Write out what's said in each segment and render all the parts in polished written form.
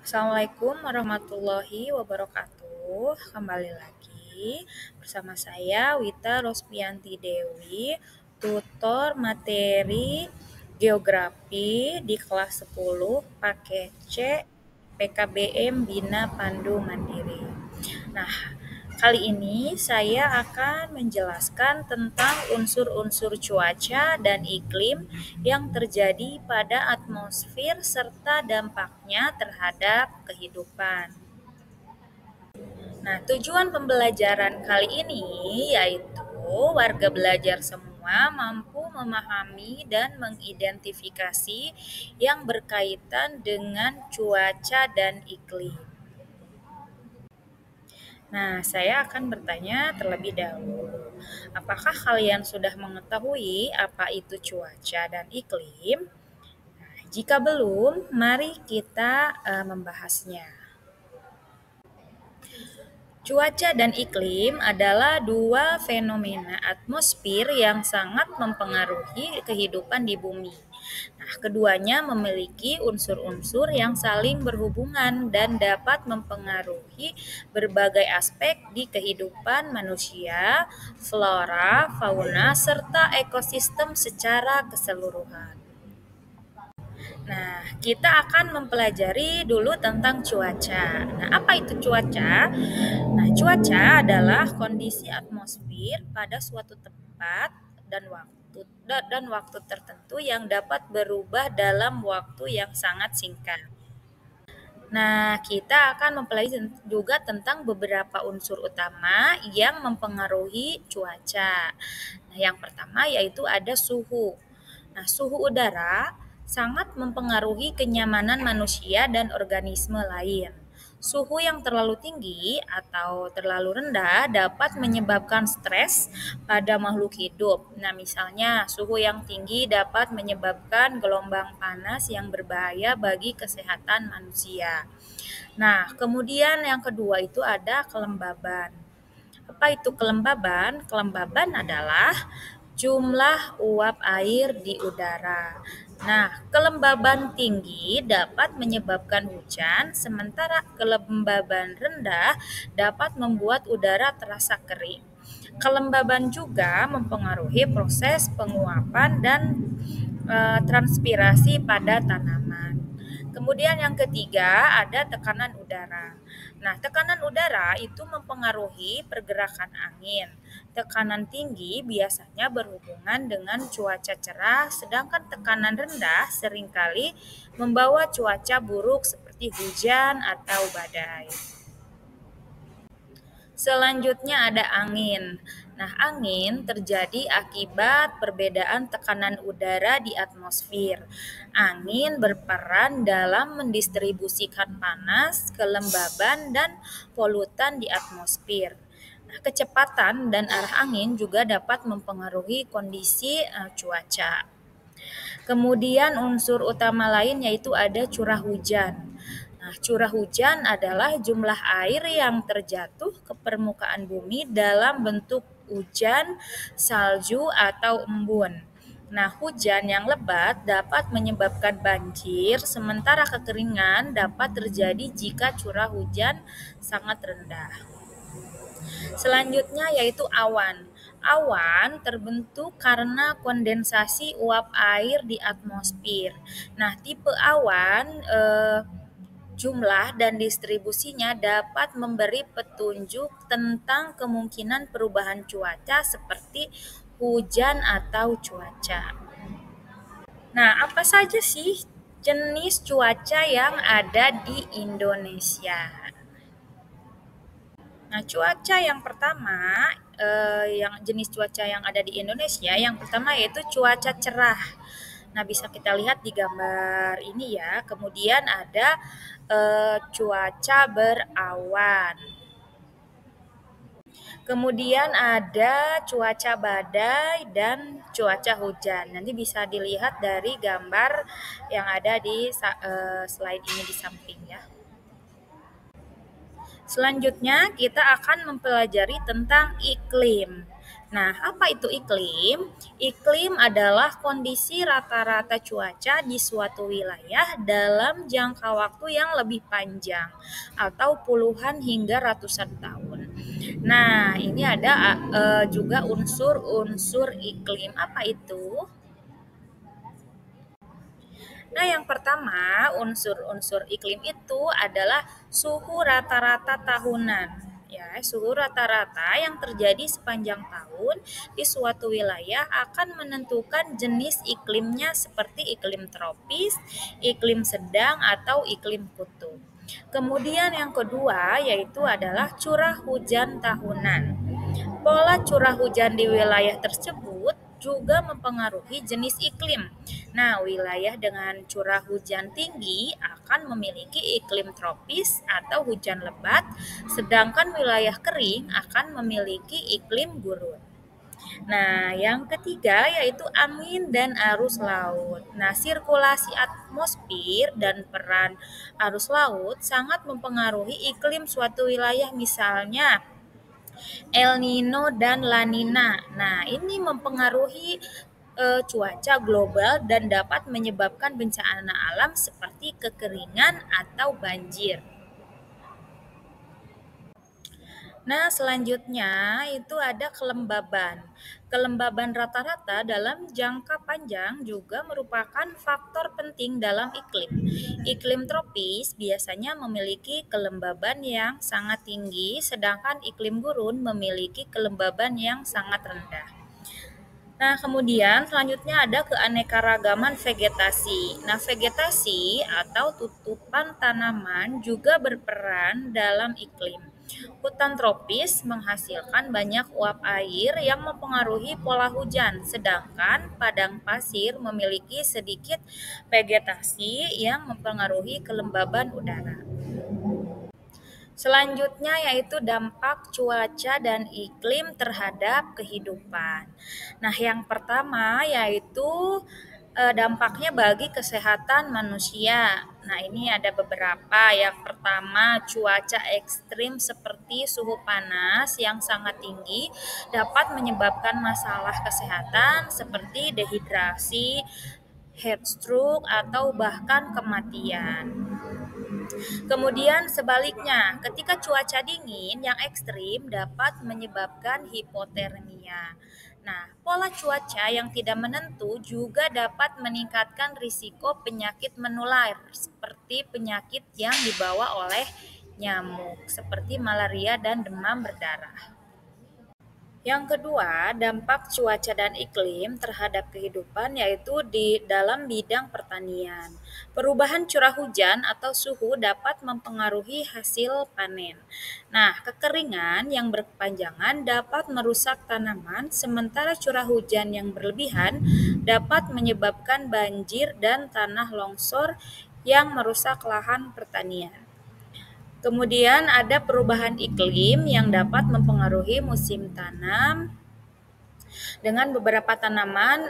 Assalamualaikum warahmatullahi wabarakatuh. Kembali lagi bersama saya Wita Rospianti Dewi, tutor materi geografi di kelas 10 paket C PKBM Bina Pandu Mandiri. Nah, kali ini saya akan menjelaskan tentang unsur-unsur cuaca dan iklim yang terjadi pada atmosfer serta dampaknya terhadap kehidupan. Nah, tujuan pembelajaran kali ini yaitu warga belajar semua mampu memahami dan mengidentifikasi yang berkaitan dengan cuaca dan iklim. Nah, saya akan bertanya terlebih dahulu, apakah kalian sudah mengetahui apa itu cuaca dan iklim? Jika belum, mari kita membahasnya. Cuaca dan iklim adalah dua fenomena atmosfer yang sangat mempengaruhi kehidupan di bumi. Nah, keduanya memiliki unsur-unsur yang saling berhubungan dan dapat mempengaruhi berbagai aspek di kehidupan manusia, flora, fauna, serta ekosistem secara keseluruhan. Nah, kita akan mempelajari dulu tentang cuaca. Nah, apa itu cuaca? Nah, cuaca adalah kondisi atmosfer pada suatu tempat dan waktu tertentu yang dapat berubah dalam waktu yang sangat singkat. Nah, kita akan mempelajari juga tentang beberapa unsur utama yang mempengaruhi cuaca. Nah, yang pertama yaitu ada suhu. Nah, suhu udara sangat mempengaruhi kenyamanan manusia dan organisme lain. Suhu yang terlalu tinggi atau terlalu rendah dapat menyebabkan stres pada makhluk hidup. Nah, misalnya suhu yang tinggi dapat menyebabkan gelombang panas yang berbahaya bagi kesehatan manusia. Nah, kemudian yang kedua itu ada kelembaban. Apa itu kelembaban? Kelembaban adalah jumlah uap air di udara. Nah, kelembaban tinggi dapat menyebabkan hujan, sementara kelembaban rendah dapat membuat udara terasa kering. Kelembaban juga mempengaruhi proses penguapan dan transpirasi pada tanaman. Kemudian yang ketiga ada tekanan udara. Nah, tekanan udara itu mempengaruhi pergerakan angin. Tekanan tinggi biasanya berhubungan dengan cuaca cerah, sedangkan tekanan rendah seringkali membawa cuaca buruk seperti hujan atau badai. Selanjutnya ada angin. Nah, angin terjadi akibat perbedaan tekanan udara di atmosfer. Angin berperan dalam mendistribusikan panas, kelembaban, dan polutan di atmosfer. Nah, kecepatan dan arah angin juga dapat mempengaruhi kondisi cuaca. Kemudian unsur utama lain yaitu ada curah hujan. Nah, curah hujan adalah jumlah air yang terjatuh ke permukaan bumi dalam bentuk hujan, salju, atau embun. Nah, hujan yang lebat dapat menyebabkan banjir, sementara kekeringan dapat terjadi jika curah hujan sangat rendah. Selanjutnya yaitu awan. Awan terbentuk karena kondensasi uap air di atmosfer. Nah, tipe awan jumlah dan distribusinya dapat memberi petunjuk tentang kemungkinan perubahan cuaca seperti hujan atau cuaca. Nah, apa saja sih jenis cuaca yang ada di Indonesia? Nah, cuaca yang pertama, yang jenis cuaca yang ada di Indonesia, yang pertama yaitu cuaca cerah. Nah, bisa kita lihat di gambar ini ya. Kemudian ada cuaca berawan. Kemudian ada cuaca badai dan cuaca hujan. Nanti bisa dilihat dari gambar yang ada di slide ini di samping ya. Selanjutnya kita akan mempelajari tentang iklim. Nah, apa itu iklim? Iklim adalah kondisi rata-rata cuaca di suatu wilayah dalam jangka waktu yang lebih panjang atau puluhan hingga ratusan tahun. Nah, ini ada juga unsur-unsur iklim. Apa itu? Nah, yang pertama, unsur-unsur iklim itu adalah suhu rata-rata tahunan. Ya, suhu rata-rata yang terjadi sepanjang tahun di suatu wilayah akan menentukan jenis iklimnya seperti iklim tropis, iklim sedang, atau iklim kutub. Kemudian yang kedua yaitu adalah curah hujan tahunan. Pola curah hujan di wilayah tersebut juga mempengaruhi jenis iklim. Nah, wilayah dengan curah hujan tinggi akan memiliki iklim tropis atau hujan lebat, sedangkan wilayah kering akan memiliki iklim gurun. Nah, yang ketiga yaitu angin dan arus laut. Nah, sirkulasi atmosfer dan peran arus laut sangat mempengaruhi iklim suatu wilayah, misalnya El Nino dan La Nina. Nah, ini mempengaruhi cuaca global dan dapat menyebabkan bencana alam seperti kekeringan atau banjir. Nah, selanjutnya itu ada kelembaban. Kelembaban rata-rata dalam jangka panjang juga merupakan faktor penting dalam iklim. Iklim tropis biasanya memiliki kelembaban yang sangat tinggi, sedangkan iklim gurun memiliki kelembaban yang sangat rendah. Nah, kemudian selanjutnya ada keanekaragaman vegetasi. Nah, vegetasi atau tutupan tanaman juga berperan dalam iklim. Hutan tropis menghasilkan banyak uap air yang mempengaruhi pola hujan, sedangkan padang pasir memiliki sedikit vegetasi yang mempengaruhi kelembaban udara. Selanjutnya yaitu dampak cuaca dan iklim terhadap kehidupan. Nah, yang pertama yaitu dampaknya bagi kesehatan manusia. Nah, ini ada beberapa. Yang pertama, cuaca ekstrim seperti suhu panas yang sangat tinggi dapat menyebabkan masalah kesehatan seperti dehidrasi, heat stroke, atau bahkan kematian. Kemudian sebaliknya, ketika cuaca dingin yang ekstrim dapat menyebabkan hipotermia. Nah, pola cuaca yang tidak menentu juga dapat meningkatkan risiko penyakit menular seperti penyakit yang dibawa oleh nyamuk seperti malaria dan demam berdarah. Yang kedua, dampak cuaca dan iklim terhadap kehidupan yaitu di dalam bidang pertanian. Perubahan curah hujan atau suhu dapat mempengaruhi hasil panen. Nah, kekeringan yang berkepanjangan dapat merusak tanaman, sementara curah hujan yang berlebihan dapat menyebabkan banjir dan tanah longsor yang merusak lahan pertanian. Kemudian ada perubahan iklim yang dapat mempengaruhi musim tanam dengan beberapa tanaman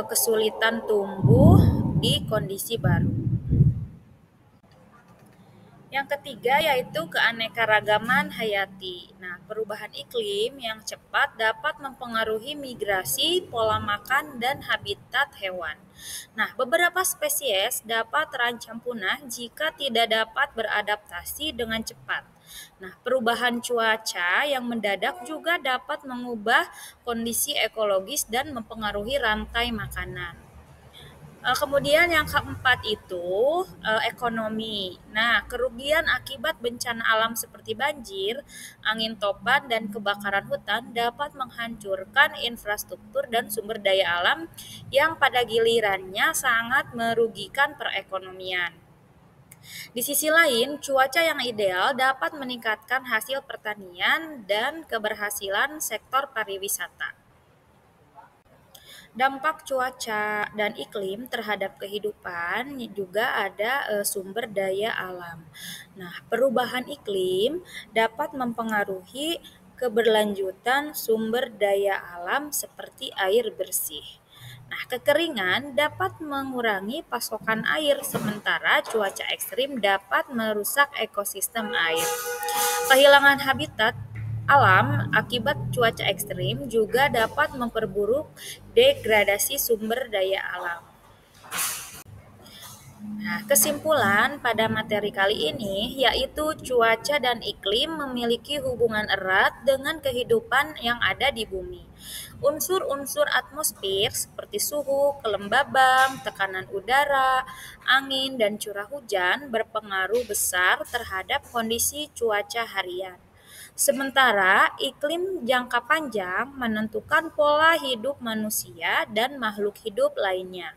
kesulitan tumbuh di kondisi baru. Yang ketiga yaitu keanekaragaman hayati. Nah, perubahan iklim yang cepat dapat mempengaruhi migrasi, pola makan, dan habitat hewan. Nah, beberapa spesies dapat terancam punah jika tidak dapat beradaptasi dengan cepat. Nah, perubahan cuaca yang mendadak juga dapat mengubah kondisi ekologis dan mempengaruhi rantai makanan. Kemudian yang keempat itu ekonomi. Nah, kerugian akibat bencana alam seperti banjir, angin topan, dan kebakaran hutan dapat menghancurkan infrastruktur dan sumber daya alam yang pada gilirannya sangat merugikan perekonomian. Di sisi lain, cuaca yang ideal dapat meningkatkan hasil pertanian dan keberhasilan sektor pariwisata. Dampak cuaca dan iklim terhadap kehidupan juga ada sumber daya alam. Nah, perubahan iklim dapat mempengaruhi keberlanjutan sumber daya alam seperti air bersih. Nah, kekeringan dapat mengurangi pasokan air, sementara cuaca ekstrim dapat merusak ekosistem air. Kehilangan habitat alam akibat cuaca ekstrim juga dapat memperburuk degradasi sumber daya alam. Nah, kesimpulan pada materi kali ini yaitu cuaca dan iklim memiliki hubungan erat dengan kehidupan yang ada di bumi. Unsur-unsur atmosfer seperti suhu, kelembaban, tekanan udara, angin, dan curah hujan berpengaruh besar terhadap kondisi cuaca harian. Sementara iklim jangka panjang menentukan pola hidup manusia dan makhluk hidup lainnya.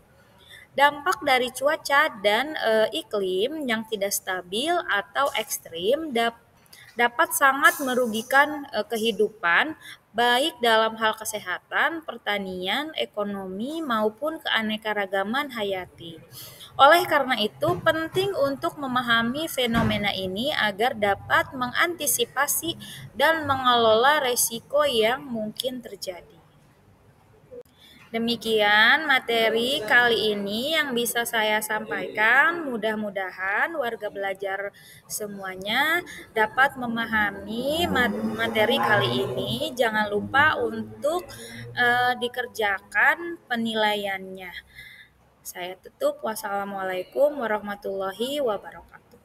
Dampak dari cuaca dan iklim yang tidak stabil atau ekstrim dapat sangat merugikan kehidupan, baik dalam hal kesehatan, pertanian, ekonomi, maupun keanekaragaman hayati. Oleh karena itu, penting untuk memahami fenomena ini agar dapat mengantisipasi dan mengelola resiko yang mungkin terjadi. Demikian materi kali ini yang bisa saya sampaikan. Mudah-mudahan warga belajar semuanya dapat memahami materi kali ini. Jangan lupa untuk dikerjakan penilaiannya. Saya tutup. Wassalamualaikum warahmatullahi wabarakatuh.